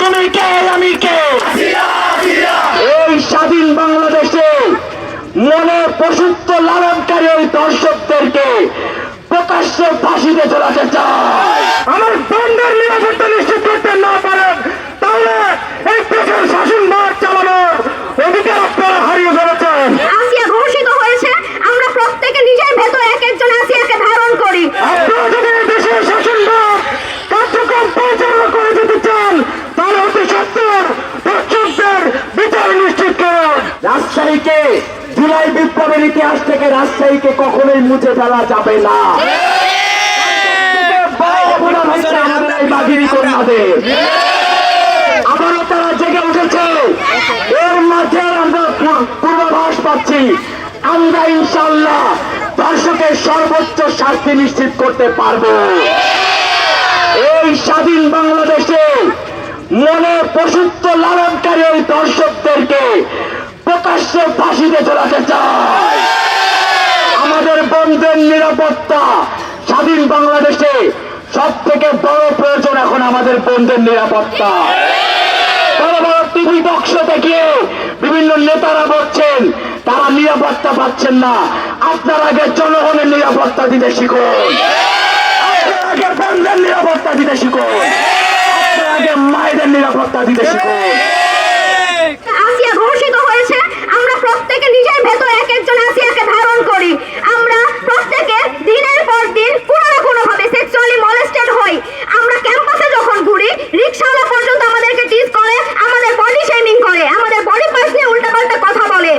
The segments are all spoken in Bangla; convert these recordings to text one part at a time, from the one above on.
তুমি কে আমি কে? এই স্বাধীন বাংলাদেশে মনে পশুত্ব লালনকারী ওই দর্শকদেরকে প্রকাশ্যে ফাঁসিতে ঝোলাতে চায়। আমার বন্ধের নিরাপত্তা নিশ্চিত করতে না পারেন তাহলে এই দেশের শাসনভার চালানোর অধিকার আপনারা হারিয়ে ফেলেছেন। আসিয়া ঘোষিত হয়েছে, আমরা প্রত্যেকে নিজের ভেতর এক একজন আসিয়াকে ধারণ করি। আপনারা যদি এই দেশের শাসনভার কার্যক্রম পরিচালনা করে যেতে চান তাহলে অতি সত্বর দর্শকদের বিচার নিশ্চিত করুন। রাজশাহীকে জুলাই বিপ্লবের ইতিহাস থেকে রাজশাহীকে কখনোই মুছে ফেলা যাবে না। আমাদের এই বাগিরি কন্যাদের আবারও তারা জেগে উঠেছে। এর মাঝে আমরা পূর্বাভাস পাচ্ছি আমরা ইনশাআল্লাহ দর্শকের সর্বোচ্চ শাস্তি নিশ্চিত করতে পারবো। এই স্বাধীন বাংলাদেশে মনে পশুত্ব লালনকারী ওই দর্শকদেরকে প্রকাশ্যে ফাঁসিতে ঝোলাতে চায়। আমাদের বন্ধের নিরাপত্তা স্বাধীন বাংলাদেশে সব থেকে বড় প্রয়োজন এখন আমাদের বন্ধের নিরাপত্তা। বড় বড় টিভি বক্স থেকে বিভিন্ন নেতারা বলছেন তারা নিরাপত্তা পাচ্ছেন না। আপনার আগে জনগণের নিরাপত্তা দিতে শিখুন, আপনার আগে বন্ধের নিরাপত্তা দিতে শিখুন, আপনার আগে মায়েদের নিরাপত্তা দিতে শিখুন। আসিয়া ঘোষিত হয়েছে, আমরা প্রত্যেকে নিজের ভেতর এক একজন আসিয়াকে ধারণ করি। আমরা প্রত্যেকে দিনের পর দিন কোনো না কোনো ভাবে সেক্সুয়ালি মলেস্টেড হই। আমরা ক্যাম্পাসে যখন ঘুরি রিকশাওয়ালা পর্যন্ত আমাদেরকে টিজ করে, আমাদের বডি শেমিং করে, আমাদের বডি পার্টস নিয়ে উল্টাপাল্টা কথা বলে।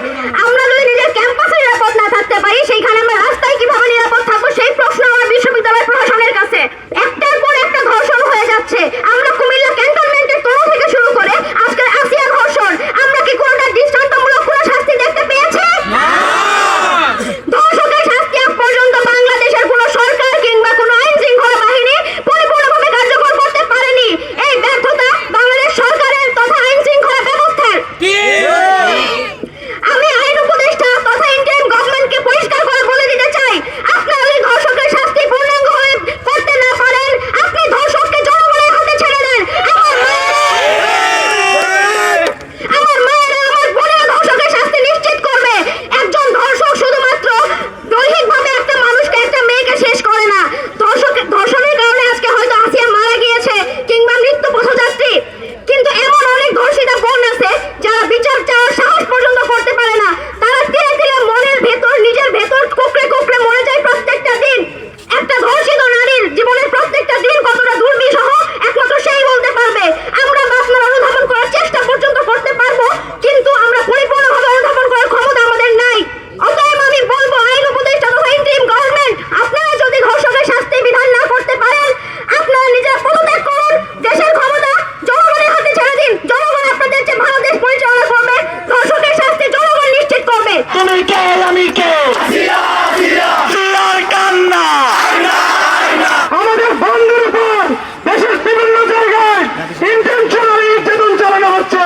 আমরা যদি নিজের ক্যাম্পাসে নিরাপদ না থাকতে পারি সেইখানে আমরা রাস্তায় কিভাবে নিরাপদ থাকবো সেই প্রশ্ন আমার বিশ্ববিদ্যালয় প্রশাসনের কাছে। একটার পর একটা ধর্ষণ হয়ে যাচ্ছে। আমরা কুমিল্লা ক্যান্টনমেন্টের তরু থেকে শুরু করে আজকে আসিয়া ধর্ষণ, আমরা কি কোনটা দৃষ্টান্তমূলক কোনো শাস্তি দেখতে পেয়েছি? ধর্ষকের শাস্তি আজ পর্যন্ত বাংলাদেশের কোনো সরকার কিংবা কোনো আইন শৃঙ্খলা বাহিনী পরিপূর্ণভাবে কার্যকর করতে পারেনি। এই ব্যর্থতা বাংলাদেশ সরকারের তথা আইন শৃঙ্খলা ব্যবস্থার। আমি আইন উপদেষ্টা তথা ইন্টারিম গভর্নমেন্টকে পরিষ্কার করে বলে দিতে চাই, আপনারা যদি ধর্ষকের শাস্তি পূর্ণাঙ্গভাবে করতে না পারেন আপনি ধর্ষককে জনগণের হাতে ছেড়ে দেন। আমার মায়েরা আমার বোনেরা ধর্ষকের শাস্তি নিশ্চিত করবে। একজন ধর্ষক শুধুমাত্র দৈহিকভাবে একটা মানুষকে একটা মেয়েকে শেষ করে না। ধর্ষণের কারণে আজকে হয়তো আসিয়া মারা গিয়েছে কিংবা মৃত্যু পথযাত্রী, কিন্তু এমন অনেক ধর্ষিতা বোন আছে যারা বিচার চাওয়ার সাহস পর্যন্ত করতে পারে না। তারা ধীরে ধীরে মনের ভেতর নিজের ভেতর কুকড়ে কুকড়ে মরে যায় প্রত্যেকটা দিন। একটা ধর্ষিত নারীর জীবনের প্রত্যেকটা দিন কতটা দুর্বিষহ একমাত্র সেই বলতে পারবে। আমরা আপনার অনুধাবন করার চেষ্টা পর্যন্ত করতে পারবো, কিন্তু আমরা পরিপূর্ণভাবে অনুধাবন করার ক্ষমতা আমাদের নাই। অতএব আমি বলবো আইন উপদেষ্টা তথা ইন্টারিম গভর্নমেন্ট, আপনারা যদি ধর্ষকের শাস্তি বিধান না করতে পারেন আপনারা নিজেরা পদত্যাগ করুন। দেশের ক্ষমতা জনগণের হাতে ছেড়ে দিন। জনগণ আপনাদের চেয়ে ভালো দেশ পরিচালনা করবে। ধর্ষকের শাস্তি জনগণ নিশ্চিত করবে। তুমি কে আমি কে? সিয়ার কান্না। আমাদের বন্ধের উপর দেশের বিভিন্ন জায়গায় ইন্টেনশনালি নির্যাতন চালানো হচ্ছে।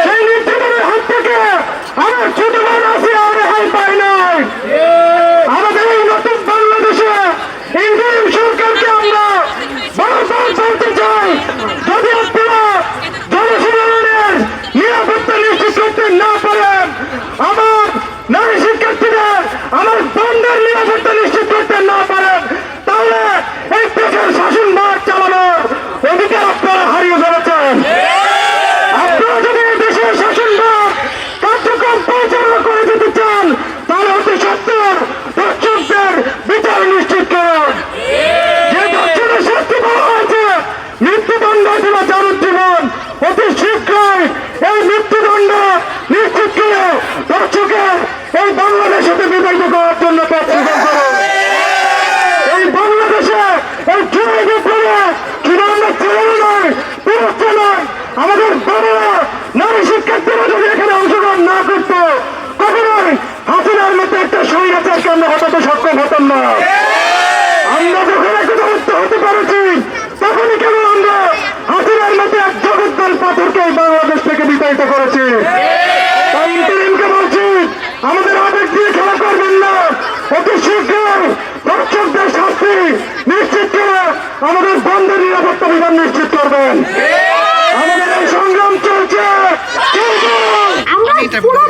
সেই নির্যাতনের হাত থেকে আমার ছোট বোন আসিয়া রেহাই পায় নাই। আমাদের এই নতুন বাংলাদেশে ইন্ডিয়ান সরকারকে আমরা বারবার বলতে চাই, যদি আপনারা জনসাধারণের নিরাপত্তা নিশ্চিত করতে না পারেন, আমার নারী শিক্ষার্থীদের আমার বন্ধের নিরাপত্তা নিশ্চিত করতে না পারেন তাহলে এই দেশের শাসনভার চালানোর অধিকার আপনারা হারিয়ে ফেলেছেন। আপনারা যদি এই দেশের শাসনভার কার্যক্রম পরিচালনা করে যেতে চান তাহলে অতি সত্বর দর্শকদের বিচার নিশ্চিত করুন। যে দর্শনের শাস্তি বলা হয়েছে মৃত্যুদণ্ড ছিল যাবজ্জীবন, অতি শীঘ্রই এই মৃত্যুদণ্ড নিশ্চিত করে দর্শকের এই বাংলাদেশ হতে বিতাড়িত করার জন্য প্রস্তুত করুন। এই বাংলাদেশে এই জুলাই বিপ্লবে শুধু আমরা ছেলে নয় পুরুষ নয়, আমাদের বড়রা নারী শিক্ষার্থীরা যদি এখানে অংশগ্রহণ না করত কখনোই হাসিনার মতো একটা স্বৈরাচারকে আমরা হটাতে সক্ষম হতাম না। আমরা যখন একত্রিত হতে পারছি তখনই কেবল আমরা হাসিনার মতো এক জগদ্দল পাথরকে এই বাংলাদেশ থেকে বিতাড়িত করেছি। তাই ইন্টারিমকে বলছি আমাদের আবেগ দিয়ে খেলা করবেন না, অতি শীঘ্রই দর্শকদের শাস্তি নিশ্চিত করে আমাদের বন্ধের নিরাপত্তা বিধান নিশ্চিত করবেন। পুরো